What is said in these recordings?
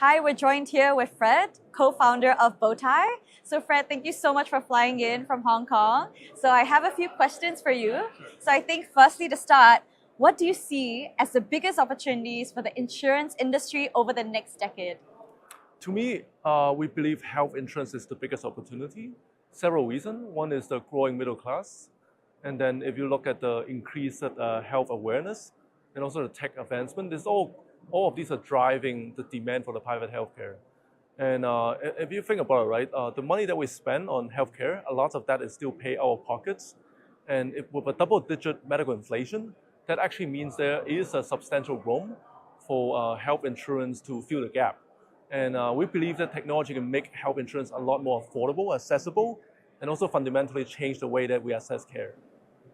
Hi, we're joined here with Fred, co-founder of Bowtie. So Fred, thank you so much for flying in from Hong Kong. So I have a few questions for you. So I think firstly to start, what do you see as the biggest opportunities for the insurance industry over the next decade? To me, we believe health insurance is the biggest opportunity. Several reasons. One is the growing middle class. And then if you look at the increased health awareness and also the tech advancement, all of these are driving the demand for the private healthcare. And if you think about it, right, the money that we spend on healthcare, a lot of that is still pay our pockets. And with a double-digit medical inflation, that actually means there is a substantial room for health insurance to fill the gap. And we believe that technology can make health insurance a lot more affordable, accessible, and also fundamentally change the way that we assess care.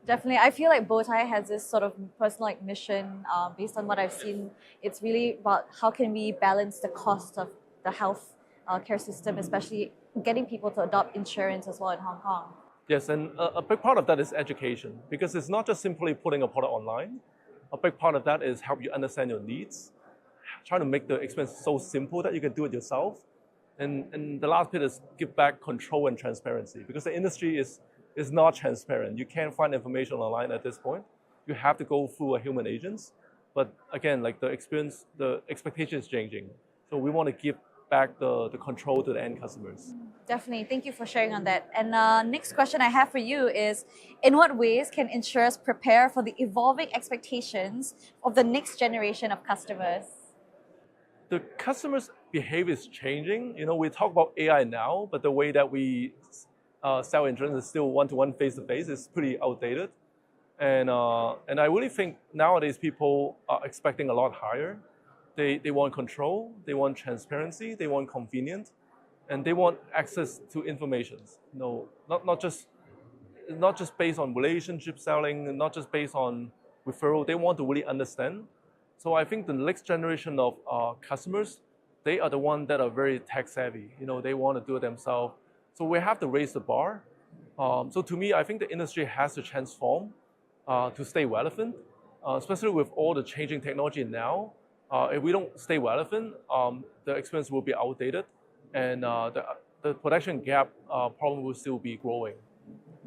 Definitely. I feel like Bowtie has this sort of personal mission. Based on what I've seen, it's really about how can we balance the cost of the health care system, especially getting people to adopt insurance as well in Hong Kong. Yes, and a big part of that is education, because it's not just simply putting a product online. A big part of that is help you understand your needs, trying to make the experience so simple that you can do it yourself. And the last bit is give back control and transparency, because the industry is not transparent. You can't find information online at this point. You have to go through a human agents. But again, like the experience, the expectation is changing. So we want to give back the control to the end customers. Definitely. Thank you for sharing on that. And next question I have for you is, in what ways can insurers prepare for the evolving expectations of the next generation of customers? The customer's behavior is changing. You know, we talk about AI now, but the way that we sell insurance is still one-to-one, face-to-face. It's pretty outdated. And I really think nowadays people are expecting a lot higher. They want control, they want transparency, they want convenience, and they want access to information. You know, not just based on relationship selling, not just based on referral. They want to really understand. So I think the next generation of customers, they are the ones that are very tech savvy. You know, they want to do it themselves. So we have to raise the bar. So to me, I think the industry has to transform to stay relevant, especially with all the changing technology now. If we don't stay relevant, the experience will be outdated, and the protection gap problem will still be growing.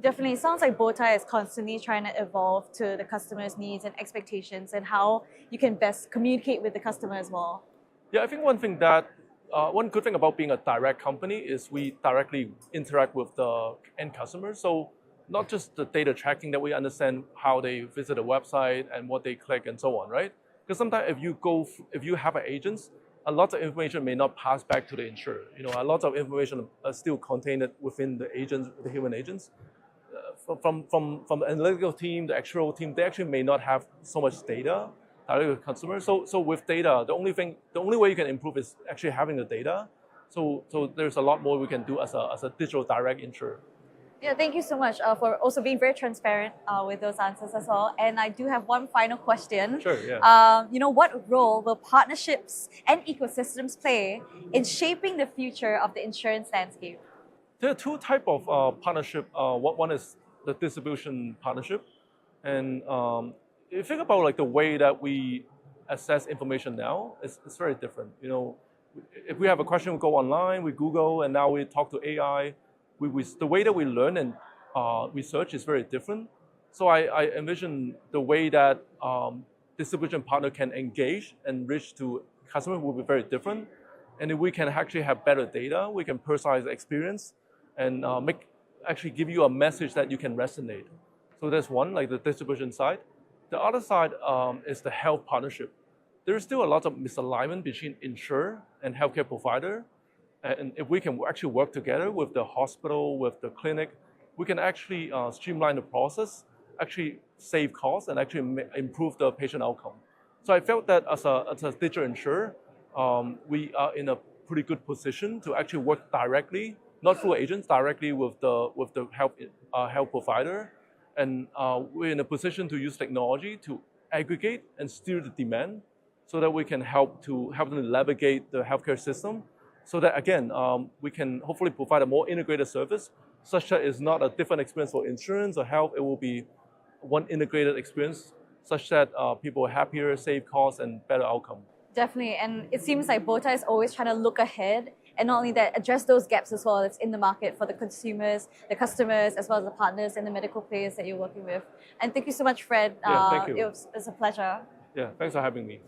Definitely. It sounds like Bowtie is constantly trying to evolve to the customer's needs and expectations and how you can best communicate with the customer as well. Yeah, I think one good thing about being a direct company is we directly interact with the end customer. So not just the data tracking, that we understand how they visit a website and what they click and so on, right? Because sometimes if you have an agent, a lot of information may not pass back to the insurer. You know, a lot of information are still contained within the agents, the human agents. From the analytical team, the actuarial team, they actually may not have so much data directly with customers. So with data, the only way you can improve is actually having the data. So there's a lot more we can do as a digital direct insurer. Yeah, thank you so much for also being very transparent with those answers as well. And I do have one final question. Sure, yeah. What role will partnerships and ecosystems play in shaping the future of the insurance landscape? There are two types of partnership. One is the distribution partnership, and if you think about like the way that we access information now, it's very different. You know, if we have a question, we go online, we Google, and now we talk to AI. The way that we learn and research is very different. So I envision the way that distribution partner can engage and reach to customers will be very different. And if we can actually have better data, we can personalize the experience and actually give you a message that you can resonate. So that's one, like the distribution side. The other side is the health partnership. There is still a lot of misalignment between insurer and healthcare provider. And if we can actually work together with the hospital, with the clinic, we can actually streamline the process, actually save costs, and actually improve the patient outcome. So I felt that as a digital insurer, we are in a pretty good position to actually work directly, not through agents, directly with the health provider. And we're in a position to use technology to aggregate and steer the demand so that we can help them navigate the healthcare system. So that, again, we can hopefully provide a more integrated service, such that it's not a different experience for insurance or health. It will be one integrated experience, such that people are happier, save costs, and better outcome. Definitely, and it seems like Bowtie is always trying to look ahead, and not only that, address those gaps as well that's in the market for the consumers, the customers, as well as the partners and the medical players that you're working with. And thank you so much, Fred. Yeah, thank you. It was a pleasure. Yeah, thanks for having me.